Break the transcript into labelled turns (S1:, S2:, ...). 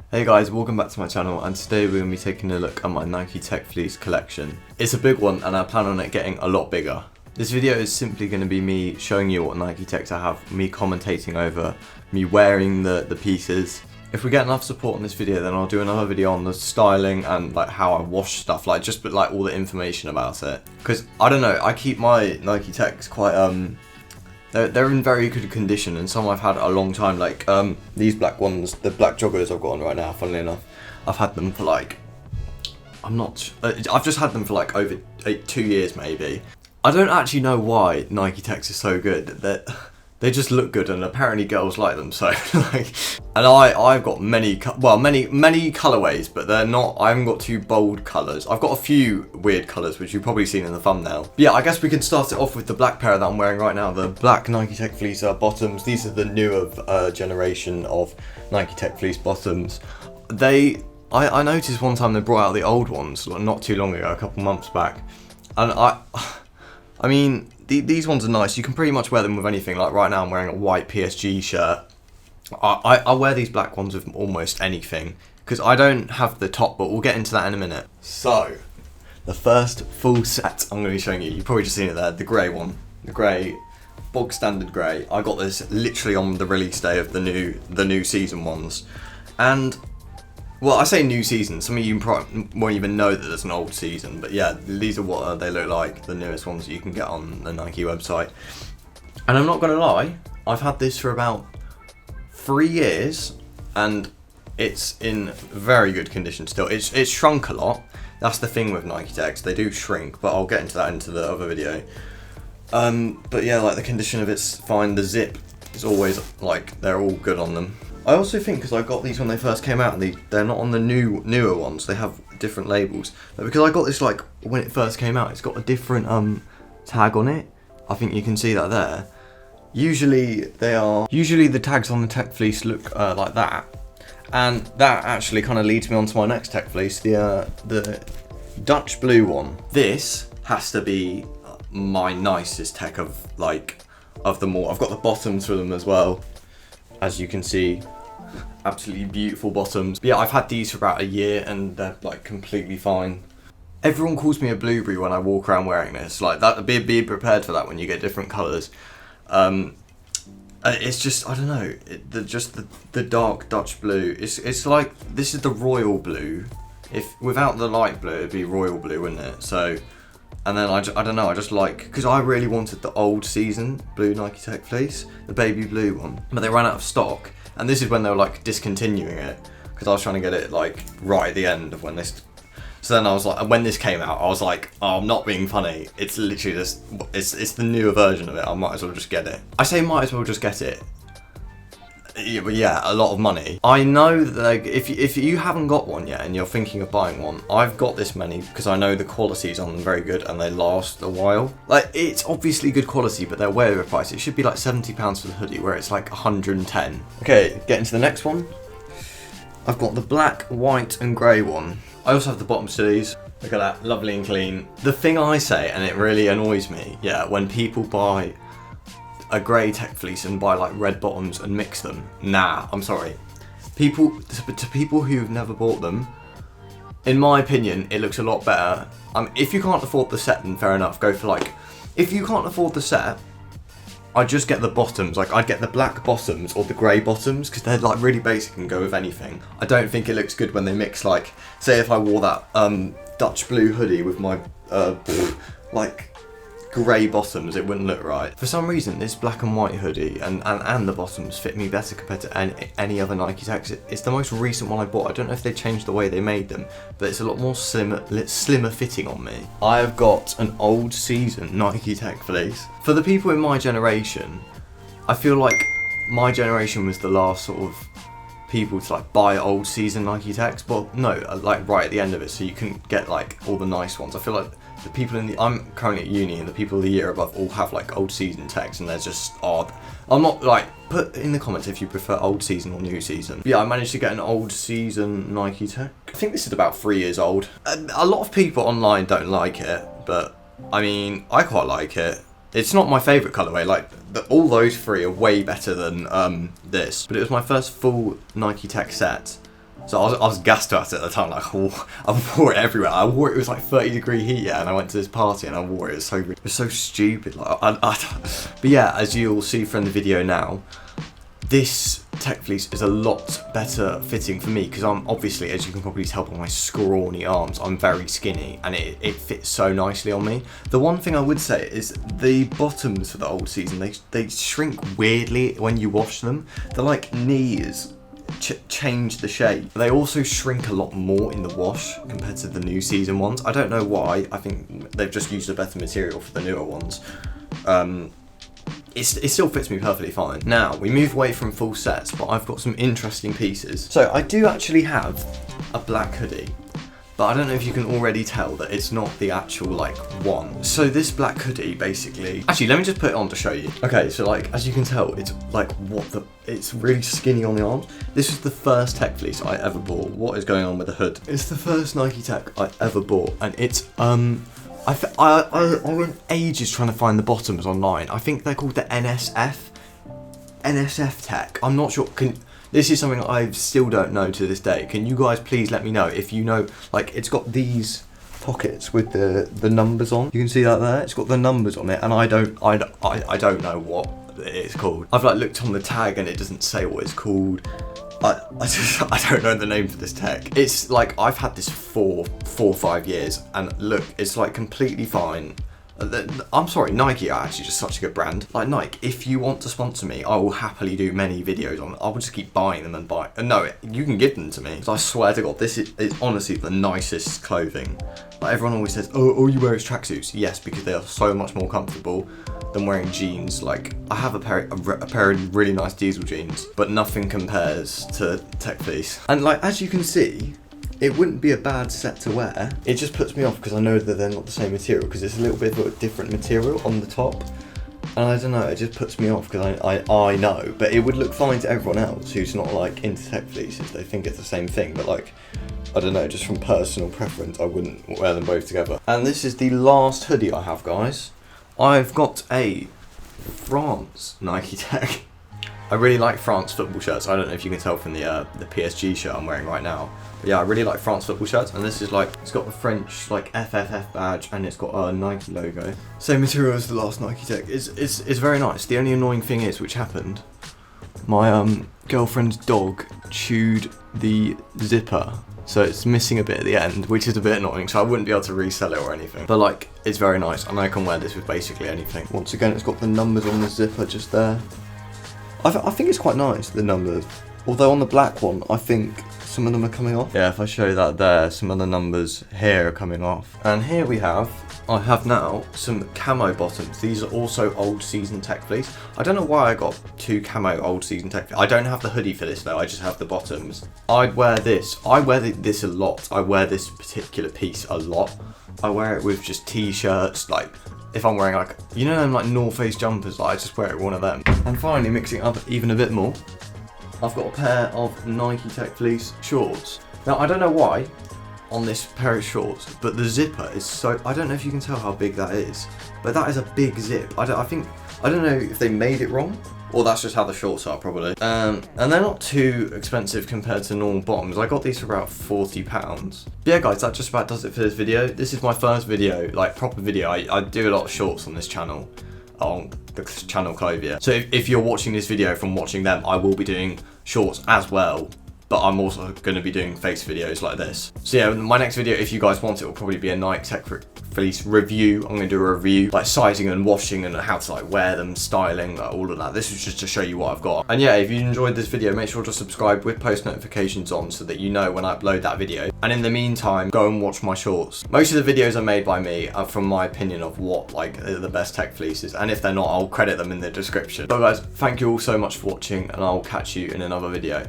S1: Hey guys, welcome back to my channel, and today we're going to be taking a look at my Nike Tech Fleece collection. It's a big one and I plan on it getting a lot bigger. This video is simply going to be me showing you what Nike Techs I have, me commentating over, me wearing the pieces. If we get enough support on this video, then I'll do another video on the styling and like how I wash stuff, like just put like all the information about it. Because I don't know, I keep my Nike Techs quite they're in very good condition, and some I've had a long time, like these black ones, the black joggers I've got on right now, funnily enough, I've had them for like, I've just had them for like over 2 years maybe. I don't actually know why Nike Techs are so good, that they just look good, and apparently girls like them, so like, and I've got many colorways, but they're not, I haven't got too bold colors. I've got a few weird colors, which you've probably seen in the thumbnail. But yeah, I guess we can start it off with the black pair that I'm wearing right now, the black Nike Tech Fleece bottoms. These are the newer generation of Nike Tech Fleece bottoms. I noticed one time they brought out the old ones, like not too long ago, a couple months back, and I mean, these ones are nice. You can pretty much wear them with anything. Like right now I'm wearing a white PSG shirt. I wear these black ones with almost anything, because I don't have the top, but we'll get into that in a minute. So, the first full set I'm going to be showing you, you've probably just seen it there, the grey one. The grey, bog standard grey. I got this literally on the release day of the new season ones. And, well, I say new season, some of you won't even know that there's an old season, but yeah, these are what they look like, the newest ones that you can get on the Nike website. And I'm not going to lie, I've had this for about 3 years, and it's in very good condition still. It's shrunk a lot, that's the thing with Nike Techs, they do shrink, but I'll get into that into the other video. But yeah, like the condition of it's fine, the zip is always, like, they're all good on them. I also think, because I got these when they first came out, and they're not on the newer ones, they have different labels. But because I got this like when it first came out, it's got a different tag on it. I think you can see that there. Usually the tags on the Tech Fleece look like that, and that actually kind of leads me on to my next Tech Fleece, the Dutch blue one. This has to be my nicest Tech of them all. I've got the bottoms for them as well, as you can see. Absolutely beautiful bottoms. But yeah, I've had these for about a year and they're like completely fine. Everyone calls me a blueberry when I walk around wearing this. Like that, be prepared for that when you get different colours. It's just, I don't know, the dark Dutch blue. It's like, this is the royal blue. If without the light blue, it'd be royal blue, wouldn't it? So, and then I don't know, I just like, because I really wanted the old season blue Nike Tech Fleece, the baby blue one, but they ran out of stock. And this is when they were like discontinuing it, because I was trying to get it like right at the end of when this. So then I was like, when this came out, I was like, oh, I'm not being funny. It's literally just, it's the newer version of it. I might as well just get it. I say might as well just get it. Yeah, but yeah, a lot of money. I know that like, if you haven't got one yet and you're thinking of buying one, I've got this many because I know the quality's on them very good and they last a while. Like, it's obviously good quality, but they're way overpriced. It should be like £70 for the hoodie, where it's like 110. Okay, getting to the next one. I've got the black, white and grey one. I also have the bottoms to these. Look at that, lovely and clean. The thing I say, and it really annoys me, yeah, when people buy a grey Tech Fleece and buy like red bottoms and mix them. Nah, I'm sorry. To people who've never bought them, in my opinion, it looks a lot better. If you can't afford the set, then fair enough, go for like, if you can't afford the set, I'd just get the bottoms. Like, I'd get the black bottoms or the grey bottoms, because they're like really basic and go with anything. I don't think it looks good when they mix, like, say if I wore that Dutch blue hoodie with my like grey bottoms, it wouldn't look right. For some reason, this black and white hoodie and the bottoms fit me better compared to any other Nike Techs. It's the most recent one I bought. I don't know if they changed the way they made them, but it's a lot more slimmer fitting on me. I have got an old season Nike Tech Fleece. For the people in my generation, I feel like my generation was the last sort of people to like buy old season Nike Techs, but no, like right at the end of it, so you can get like all the nice ones. I feel like the people I'm currently at uni, and the people the year above all have like old season Techs, and they're just odd. I'm not like, put in the comments if you prefer old season or new season. But yeah, I managed to get an old season Nike Tech. I think this is about 3 years old. A lot of people online don't like it, but I mean, I quite like it. It's not my favourite colourway, like, all those three are way better than this. But it was my first full Nike Tech set, So I was gassed at it at the time, like, oh, I wore it everywhere. I wore it, it was like 30-degree heat, yeah, and I went to this party and I wore it. It was so stupid. Like, but yeah, as you'll see from the video now, this tech fleece is a lot better fitting for me because I'm obviously, as you can probably tell by my scrawny arms, I'm very skinny and it fits so nicely on me. The one thing I would say is the bottoms for the old season, they shrink weirdly when you wash them. They're like knees. Change the shape. They also shrink a lot more in the wash compared to the new season ones. I don't know why. I think they've just used a better material for the newer ones. It still fits me perfectly fine. Now, we move away from full sets, but I've got some interesting pieces. So I do actually have a black hoodie, but I don't know if you can already tell that it's not the actual like one. So this black hoodie basically, actually let me just put it on to show you. Okay, so like as you can tell, it's like it's really skinny on the arms. This is the first tech fleece I ever bought. What is going on with the hood? It's the first Nike tech I ever bought, and it's I went ages trying to find the bottoms online. I think they're called the NSF tech. I'm not sure. This is something I still don't know to this day. Can you guys please let me know if you know? Like, it's got these pockets with the numbers on. You can see that there. It's got the numbers on it, and I don't know what it's called. I've like looked on the tag and it doesn't say what it's called. I don't know the name for this tech. It's like I've had this for 4 or 5 years, and look, it's like completely fine. I'm sorry, Nike are actually just such a good brand. Like Nike, if you want to sponsor me, I will happily do many videos on it. I will just keep buying them and buy. No, you can give them to me. So I swear to God, this is honestly the nicest clothing. Like everyone always says, oh, all you wear is tracksuits. Yes, because they are so much more comfortable than wearing jeans. Like I have a pair of really nice diesel jeans, but nothing compares to tech fleece. And like as you can see, it wouldn't be a bad set to wear. It just puts me off because I know that they're not the same material, because it's a little bit of a different material on the top. And I don't know, it just puts me off because I know, but it would look fine to everyone else who's not like into tech fleeces. They think it's the same thing, but like, I don't know, just from personal preference, I wouldn't wear them both together. And this is the last hoodie I have, guys. I've got a France Nike tech. I really like France football shirts. I don't know if you can tell from the PSG shirt I'm wearing right now. But yeah, I really like France football shirts, and this is like, it's got the French like FFF badge, and it's got a Nike logo. Same material as the last Nike tech. It's very nice. The only annoying thing is, which happened, my girlfriend's dog chewed the zipper, so it's missing a bit at the end, which is a bit annoying, so I wouldn't be able to resell it or anything. But like, it's very nice, and I can wear this with basically anything. Once again, it's got the numbers on the zipper just there. I think it's quite nice, the numbers. Although on the black one, I think some of them are coming off. Yeah, if I show that there, some of the numbers here are coming off. And here I have now some camo bottoms. These are also old season tech fleece. I don't know why I got 2 camo old season tech fleece. I don't have the hoodie for this though, I just have the bottoms. I'd wear this. I wear this a lot. I wear this particular piece a lot. I wear it with just t-shirts, like, if I'm wearing like, you know them like North Face jumpers, like, I just wear it with one of them. And finally, mixing it up even a bit more, I've got a pair of Nike Tech Fleece shorts. Now, I don't know why on this pair of shorts, but the zipper is so, I don't know if you can tell how big that is, but that is a big zip. I don't know if they made it wrong, or that's just how the shorts are probably. And they're not too expensive compared to normal bottoms. I got these for about £40. But yeah guys, that just about does it for this video. This is my first video, like proper video. I do a lot of shorts on this channel, on the channel Clovia. So if you're watching this video from watching them, I will be doing shorts as well, but I'm also going to be doing face videos like this. So yeah, my next video, if you guys want it, will probably be a Nike Tech Fleece review. I'm going to do a review, like sizing and washing and how to like wear them, styling, like, all of that. This is just to show you what I've got. And yeah, if you enjoyed this video, make sure to subscribe with post notifications on so that you know when I upload that video. And in the meantime, go and watch my shorts. Most of the videos are made by me from my opinion of what like the best tech fleeces, and if they're not, I'll credit them in the description. So guys, thank you all so much for watching, and I'll catch you in another video.